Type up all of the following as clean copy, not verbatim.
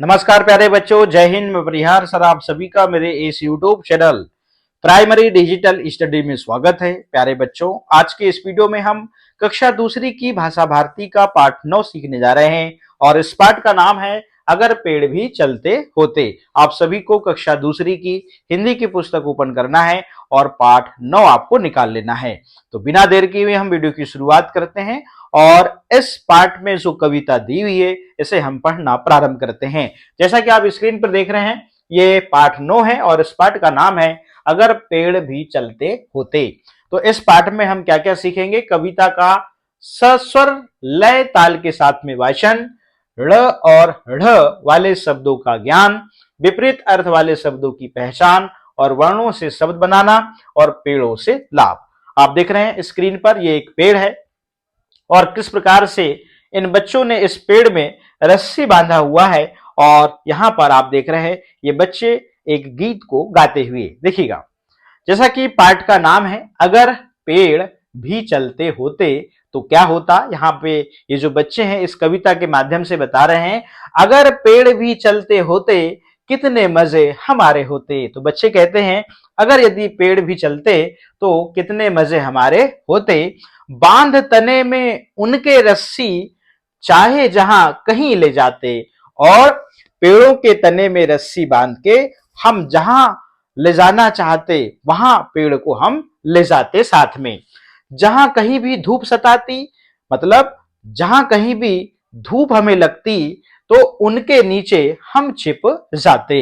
नमस्कार प्यारे बच्चों, जय हिंद। मैं परिहार सर आप सभी का मेरे इस YouTube channel primary digital study में स्वागत है। प्यारे बच्चों, आज के इस वीडियो में हम कक्षा दूसरी की भाषा भारती का पाठ 9 सीखने जा रहे हैं और इस पाठ का नाम है अगर पेड़ भी चलते होते। आप सभी को कक्षा दूसरी की हिंदी की पुस्तक ओपन करना है और पाठ 9 आपको निकाल लेना है। तो बिना देर किए हुए हम वीडियो की शुरुआत करते हैं और इस पाठ में जो कविता दी हुई है इसे हम पढ़ना प्रारंभ करते हैं। जैसा कि आप स्क्रीन पर देख रहे हैं, ये पाठ 9 है और इस पाठ का नाम है अगर पेड़ भी चलते होते। तो इस पाठ में हम क्या क्या सीखेंगे? कविता का सस्वर लय ताल के साथ में वाचन, ड़ और ढ़ वाले शब्दों का ज्ञान, विपरीत अर्थ वाले शब्दों की पहचान और वर्णों से शब्द बनाना और पेड़ों से लाभ। आप देख रहे हैं स्क्रीन पर, ये एक पेड़ है और किस प्रकार से इन बच्चों ने इस पेड़ में रस्सी बांधा हुआ है और यहां पर आप देख रहे हैं ये बच्चे एक गीत को गाते हुए। देखिएगा, जैसा कि पाठ का नाम है अगर पेड़ भी चलते होते तो क्या होता। यहाँ पे ये जो बच्चे हैं इस कविता के माध्यम से बता रहे हैं अगर पेड़ भी चलते होते कितने मजे हमारे होते। तो बच्चे कहते हैं अगर यदि पेड़ भी चलते तो कितने मजे हमारे होते। बांध तने में उनके रस्सी चाहे जहां कहीं ले जाते। और पेड़ों के तने में रस्सी बांध के हम जहां ले जाना चाहते वहां पेड़ को हम ले जाते साथ में। जहां कहीं भी धूप सताती, मतलब जहां कहीं भी धूप हमें लगती तो उनके नीचे हम छिप जाते।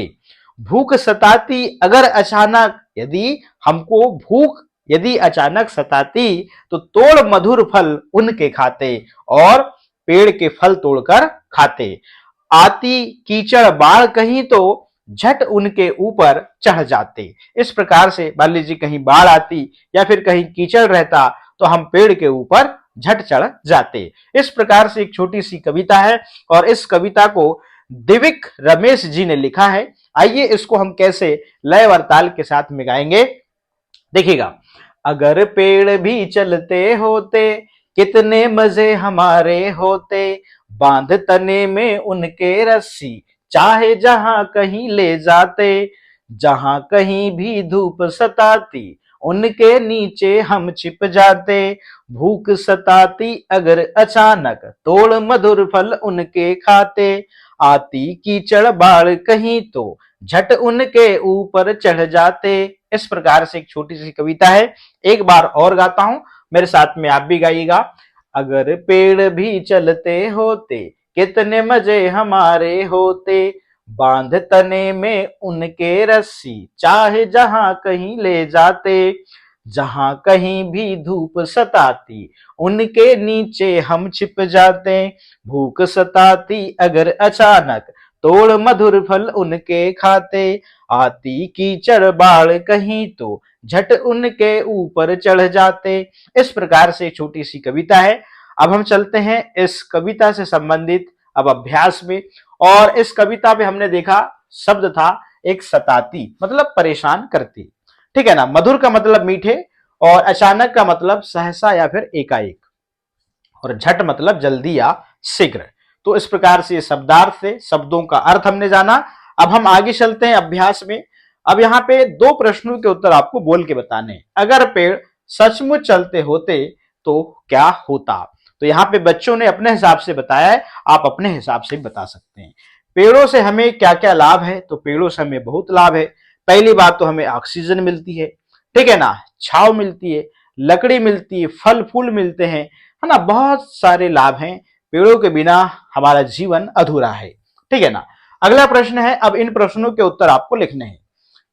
भूख सताती अगर अचानक, यदि हमको भूख यदि अचानक सताती तो तोड़ मधुर फल उनके खाते और पेड़ के फल तोड़कर खाते। आती कीचड़ बाढ़ कहीं तो झट उनके ऊपर चढ़ जाते। इस प्रकार से मान लीजिए कहीं बाढ़ आती या फिर कहीं कीचड़ रहता तो हम पेड़ के ऊपर झट चढ़ जाते। इस प्रकार से एक छोटी सी कविता है और इस कविता को दिविक रमेश जी ने लिखा है। आइए इसको हम कैसे लय और ताल के साथ में गाएंगे, देखिएगा। अगर पेड़ भी चलते होते कितने मजे हमारे होते। बांध तने में उनके रस्सी चाहे जहां कहीं ले जाते। जहां कहीं भी धूप सताती उनके नीचे हम छिप जाते। भूख सताती अगर अचानक तोड़ मधुर फल उनके खाते। आती कीचड़ बाढ़ कहीं तो झट उनके ऊपर चढ़ जाते। इस प्रकार से एक छोटी सी कविता है। एक बार और गाता हूं, मेरे साथ में आप भी गाइएगा। अगर पेड़ भी चलते होते कितने मजे हमारे होते। बांध तने में उनके रस्सी चाहे जहां कहीं ले जाते। जहां कहीं भी धूप सताती उनके नीचे हम छिप जाते। भूख सताती अगर अचानक तोड़ मधुर फल उनके खाते। आती कीचड़ बाढ़ कहीं तो झट उनके ऊपर चढ़ जाते। इस प्रकार से छोटी सी कविता है। अब हम चलते हैं इस कविता से संबंधित अब अभ्यास में। और इस कविता में हमने देखा शब्द था एक सताती, मतलब परेशान करती, ठीक है ना। मधुर का मतलब मीठे और अचानक का मतलब सहसा या फिर एकाएक और झट मतलब जल्दी या शीघ्र। तो इस प्रकार से शब्दार्थ से शब्दों का अर्थ हमने जाना। अब हम आगे चलते हैं अभ्यास में। अब यहाँ पे दो प्रश्नों के उत्तर आपको बोल के बताने हैं। अगर पेड़ सचमुच चलते होते तो क्या होता। तो यहाँ पे बच्चों ने अपने हिसाब से बताया है, आप अपने हिसाब से बता सकते हैं। पेड़ों से हमें क्या क्या लाभ है, तो पेड़ों से हमें बहुत लाभ है। पहली बात तो हमें ऑक्सीजन मिलती है, ठीक है ना, छाव मिलती है, लकड़ी मिलती है, फल फूल मिलते हैं, है ना, बहुत सारे लाभ हैं। पेड़ों के बिना हमारा जीवन अधूरा है, ठीक है ना। अगला प्रश्न है, अब इन प्रश्नों के उत्तर आपको लिखने हैं।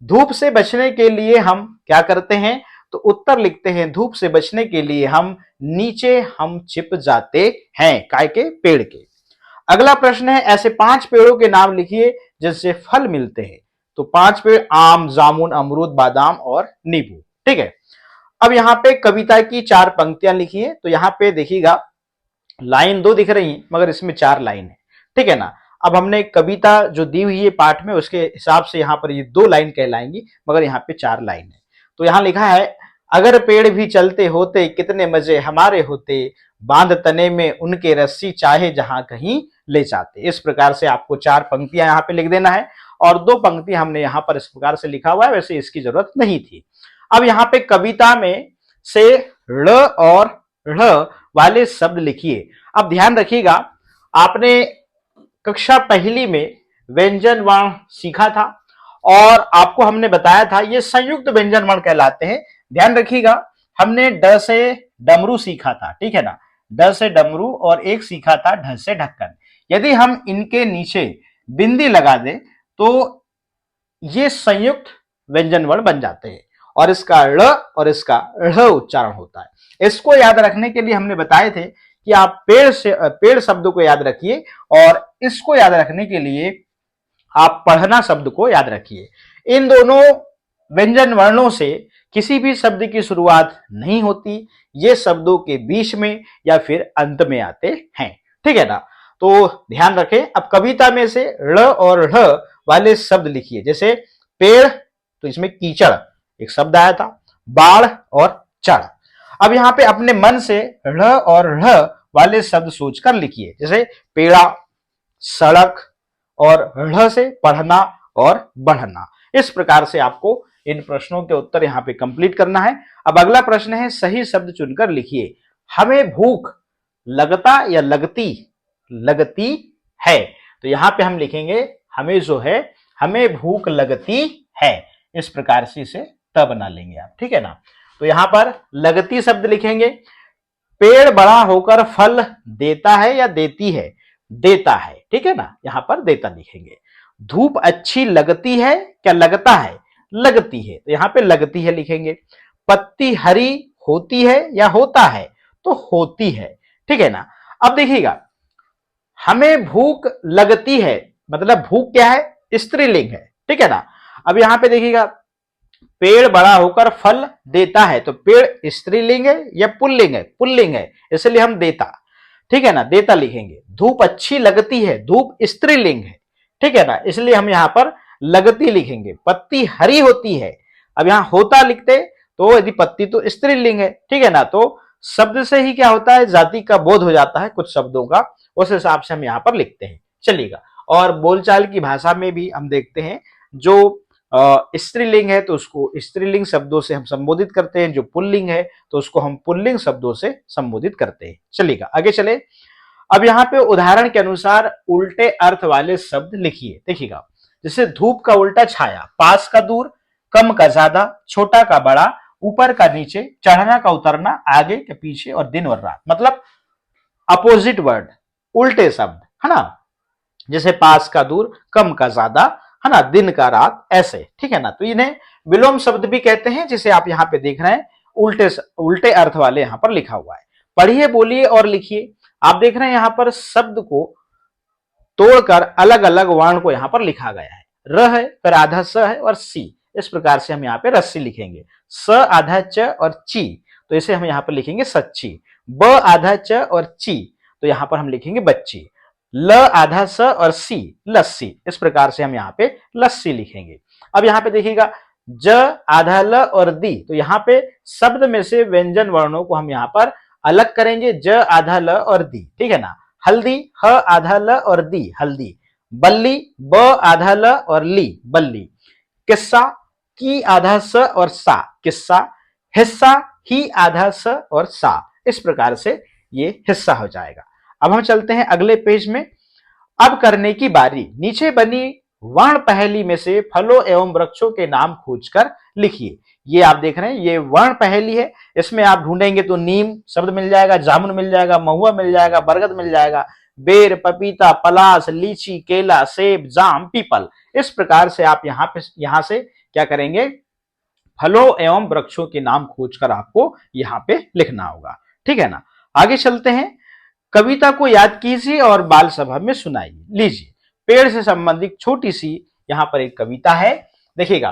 धूप से बचने के लिए हम क्या करते हैं, तो उत्तर लिखते हैं धूप से बचने के लिए हम नीचे हम छिप जाते हैं, काय के, पेड़ के। अगला प्रश्न है, ऐसे 5 पेड़ों के नाम लिखिए जिससे फल मिलते हैं। तो 5 पेड़, आम, जामुन, अमरूद, बादाम और नींबू, ठीक है। अब यहाँ पे कविता की 4 पंक्तियां लिखिए। तो यहाँ पे देखिएगा लाइन 2 दिख रही है मगर इसमें 4 लाइन है, ठीक है ना। अब हमने कविता जो दी हुई है पाठ में उसके हिसाब से यहाँ पर ये 2 लाइन कहलाएंगी मगर यहाँ पे 4 लाइन है। तो यहाँ लिखा है अगर पेड़ भी चलते होते कितने मजे हमारे होते। बांध तने में उनके रस्सी चाहे जहां कहीं ले जाते। इस प्रकार से आपको 4 पंक्तियां यहाँ पे लिख देना है और 2 पंक्ति हमने यहाँ पर इस प्रकार से लिखा हुआ है, वैसे इसकी जरूरत नहीं थी। अब यहाँ पे कविता में से ळ और ढ़ वाले शब्द लिखिए। अब ध्यान रखिएगा, आपने कक्षा पहली में व्यंजन वर्ण सीखा था और आपको हमने बताया था ये संयुक्त व्यंजन वर्ण कहलाते हैं। ध्यान रखिएगा, हमने ड से डमरू सीखा था, ठीक है ना, ड से डमरू, और एक सीखा था ढ से ढक्कन। यदि हम इनके नीचे बिंदी लगा दें तो ये संयुक्त व्यंजन वर्ण बन जाते हैं और इसका ळ और इसका ढ़ उच्चारण होता है। इसको याद रखने के लिए हमने बताए थे कि आप पेड़ शब्द को याद रखिए और इसको याद रखने के लिए आप पढ़ना शब्द को याद रखिए। इन दोनों व्यंजन वर्णों से किसी भी शब्द की शुरुआत नहीं होती, ये शब्दों के बीच में या फिर अंत में आते हैं, ठीक है ना। तो ध्यान रखें। अब कविता में से ळ और ढ़ वाले शब्द लिखिए। जैसे पेड़, तो इसमें कीचड़ एक शब्द आया था, बाढ़ और चढ़। अब यहाँ पे अपने मन से ढ़ और ढ़ वाले शब्द सोचकर लिखिए। जैसे पेड़ा, सड़क, और ढ़ से पढ़ना और बढ़ना। इस प्रकार से आपको इन प्रश्नों के उत्तर यहाँ पे कंप्लीट करना है। अब अगला प्रश्न है, सही शब्द चुनकर लिखिए। हमें भूख लगता या लगती, लगती है, तो यहाँ पे हम लिखेंगे हमें जो है, हमें भूख लगती है। इस प्रकार से इसे त बना लेंगे आप, ठीक है ना। तो यहाँ पर लगती शब्द लिखेंगे। पेड़ बड़ा होकर फल देता है या देती है, देता है, ठीक है ना, यहां पर देता लिखेंगे। धूप अच्छी लगती है क्या लगता है, लगती है, तो यहां पे लगती है लिखेंगे। पत्ती हरी होती है या होता है, तो होती है, ठीक है ना। अब देखिएगा, हमें भूख लगती है मतलब भूख क्या है, स्त्रीलिंग है, ठीक है ना। अब यहां पे देखिएगा, पेड़ बड़ा होकर फल देता है, तो पेड़ स्त्रीलिंग है या पुल्लिंग है, पुल्लिंग है, इसलिए हम देता, ठीक है ना, देता लिखेंगे। धूप अच्छी लगती है, धूप स्त्रीलिंग है, ठीक है ना, इसलिए हम यहां पर लगती लिखेंगे। पत्ती हरी होती है, अब यहां होता लिखते तो यदि पत्ती तो स्त्रीलिंग है, ठीक है ना, तो शब्द से ही क्या होता है, जाति का बोध हो जाता है कुछ शब्दों का, उस हिसाब से हम यहां पर लिखते हैं। चलिएगा, और बोलचाल की भाषा में भी हम देखते हैं, जो स्त्रीलिंग है तो उसको स्त्रीलिंग शब्दों से हम संबोधित करते हैं, जो पुल्लिंग है तो उसको हम पुल्लिंग शब्दों से संबोधित करते हैं। चलिएगा, आगे चले। अब यहाँ पे उदाहरण के अनुसार उल्टे अर्थ वाले शब्द लिखिए। देखिएगा, जैसे धूप का उल्टा छाया, पास का दूर, कम का ज्यादा, छोटा का बड़ा, ऊपर का नीचे, चढ़ना का उतरना, आगे के पीछे, और दिन और रात, मतलब अपोजिट वर्ड, उल्टे शब्द, है ना। जैसे पास का दूर, कम का ज्यादा, है ना, दिन का रात, ऐसे, ठीक है ना। तो इन्हें विलोम शब्द भी कहते हैं, जिसे आप यहाँ पे देख रहे हैं, उल्टे उल्टे अर्थ वाले यहाँ पर लिखा हुआ है। पढ़िए, बोलिए और लिखिए। आप देख रहे हैं यहाँ पर शब्द को तोड़कर अलग अलग वर्ण को यहाँ पर लिखा गया है। र है, फिर आधा स है और सी, इस प्रकार से हम यहाँ पे रस्सी लिखेंगे। स आधा च और ची, तो इसे हम यहाँ पर लिखेंगे सच्ची। ब आधा च और ची, तो यहाँ पर हम लिखेंगे बच्ची। ल आधा स और सी, लस्सी, इस प्रकार से हम यहाँ पे लस्सी लिखेंगे। अब यहाँ पे देखिएगा, ज आधा ल और दी, तो यहाँ पे शब्द में से व्यंजन वर्णों को हम यहाँ पर अलग करेंगे, ज आधा ल और दी, ठीक है ना। हल्दी, ह आधा ल और दी, हल्दी। बल्ली, ब आधा ल और ली, बल्ली। किस्सा, की आधा स और सा, किस्सा। हिस्सा, ही आधा स और सा, इस प्रकार से ये हिस्सा हो जाएगा। अब हम चलते हैं अगले पेज में। अब करने की बारी, नीचे बनी वर्ण पहेली में से फलों एवं वृक्षों के नाम खोजकर लिखिए। ये आप देख रहे हैं, ये वर्ण पहेली है। इसमें आप ढूंढेंगे तो नीम शब्द मिल जाएगा, जामुन मिल जाएगा, महुआ मिल जाएगा, बरगद मिल जाएगा, बेर, पपीता, पलाश, लीची, केला, सेब, जाम, पीपल। इस प्रकार से आप यहाँ से क्या करेंगे, फलों एवं वृक्षों के नाम खोजकर आपको यहाँ पे लिखना होगा, ठीक है ना। आगे चलते हैं। कविता को याद कीजिए और बाल सभा में सुनाइए। लीजिए, पेड़ से संबंधित छोटी सी यहाँ पर एक कविता है। देखिएगा,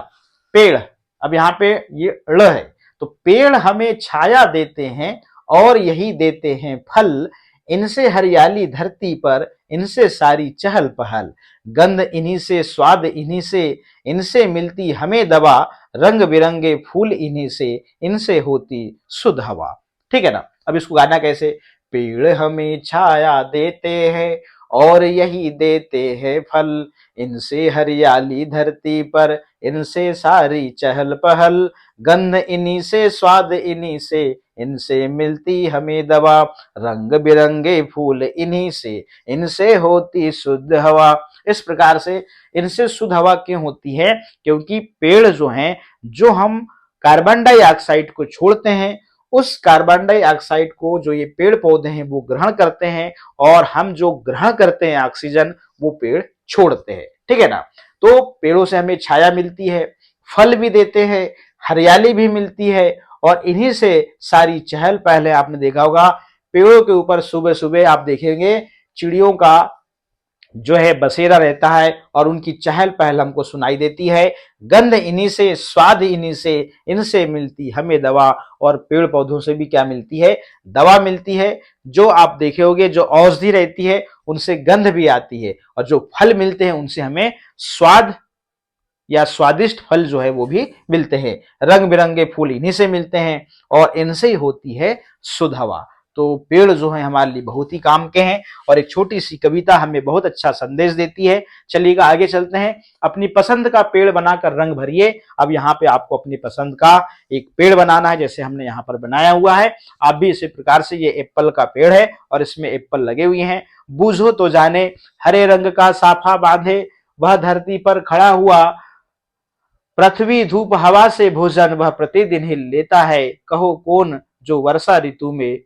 पेड़, अब यहाँ पे ये ड़ है, तो पेड़ हमें छाया देते हैं और यही देते हैं फल, इनसे हरियाली धरती पर, इनसे सारी चहल पहल, गंध इन्हीं से, स्वाद इन्हीं से, इनसे मिलती हमें दवा, रंग बिरंगे फूल इन्हीं से, इनसे होती शुद्ध हवा, ठीक है ना। अब इसको गाना कैसे, पेड़ हमें छाया देते हैं और यही देते हैं फल। इनसे हरियाली धरती पर, इनसे सारी चहल पहल, गंध इन्हीं से, स्वाद इन्हीं से, इनसे मिलती हमें दवा। रंग बिरंगे फूल इन्हीं से, इनसे होती शुद्ध हवा। इस प्रकार से इनसे शुद्ध हवा क्यों होती है? क्योंकि पेड़ जो हैं, जो हम कार्बन डाइऑक्साइड को छोड़ते हैं, उस कार्बन डाइऑक्साइड को जो ये पेड़ पौधे हैं वो ग्रहण करते हैं, और हम जो ग्रहण करते हैं ऑक्सीजन, वो पेड़ छोड़ते हैं। ठीक है ना? तो पेड़ों से हमें छाया मिलती है, फल भी देते हैं, हरियाली भी मिलती है, और इन्हीं से सारी चहल पहल है। आपने देखा होगा पेड़ों के ऊपर सुबह सुबह आप देखेंगे चिड़ियों का जो है बसेरा रहता है, और उनकी चहल पहल हमको सुनाई देती है। गंध इन्हीं से, स्वाद इन्हीं से, इनसे मिलती हमें दवा। और पेड़ पौधों से भी क्या मिलती है? दवा मिलती है। जो आप देखे होंगे जो औषधि रहती है उनसे गंध भी आती है, और जो फल मिलते हैं उनसे हमें स्वाद या स्वादिष्ट फल जो है वो भी मिलते हैं। रंग बिरंगे फूल इन्हीं से मिलते हैं, और इनसे ही होती है शुद्ध हवा। तो पेड़ जो है हमारे लिए बहुत ही काम के हैं, और एक छोटी सी कविता हमें बहुत अच्छा संदेश देती है। चलिएगा आगे चलते हैं। अपनी पसंद का पेड़ बनाकर रंग भरिए। अब यहाँ पे आपको अपनी पसंद का एक पेड़ बनाना है, जैसे हमने यहाँ पर बनाया हुआ है। आप भी इसी प्रकार से, ये एप्पल का पेड़ है और इसमें एप्पल लगे हुए हैं। बूझो तो जाने हरे रंग का साफा बांधे, वह धरती पर खड़ा हुआ, पृथ्वी धूप हवा से भोजन वह प्रतिदिन ही लेता है। कहो कौन जो वर्षा ऋतु में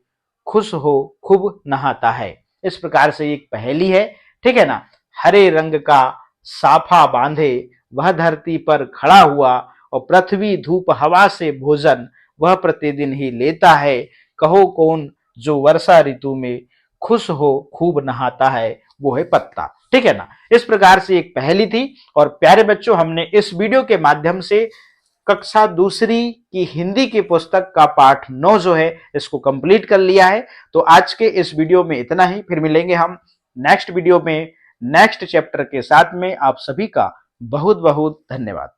खुश हो खूब नहाता है। इस प्रकार से एक पहेली है। ठीक है ना? हरे रंग का साफा बांधे, वह धरती पर खड़ा हुआ, और पृथ्वी धूप हवा से भोजन वह प्रतिदिन ही लेता है। कहो कौन जो वर्षा ऋतु में खुश हो खूब नहाता है, वो है पत्ता। ठीक है ना? इस प्रकार से एक पहेली थी। और प्यारे बच्चों, हमने इस वीडियो के माध्यम से कक्षा दूसरी की हिंदी की पुस्तक का पाठ 9 जो है इसको कंप्लीट कर लिया है। तो आज के इस वीडियो में इतना ही। फिर मिलेंगे हम नेक्स्ट वीडियो में नेक्स्ट चैप्टर के साथ में। आप सभी का बहुत बहुत धन्यवाद।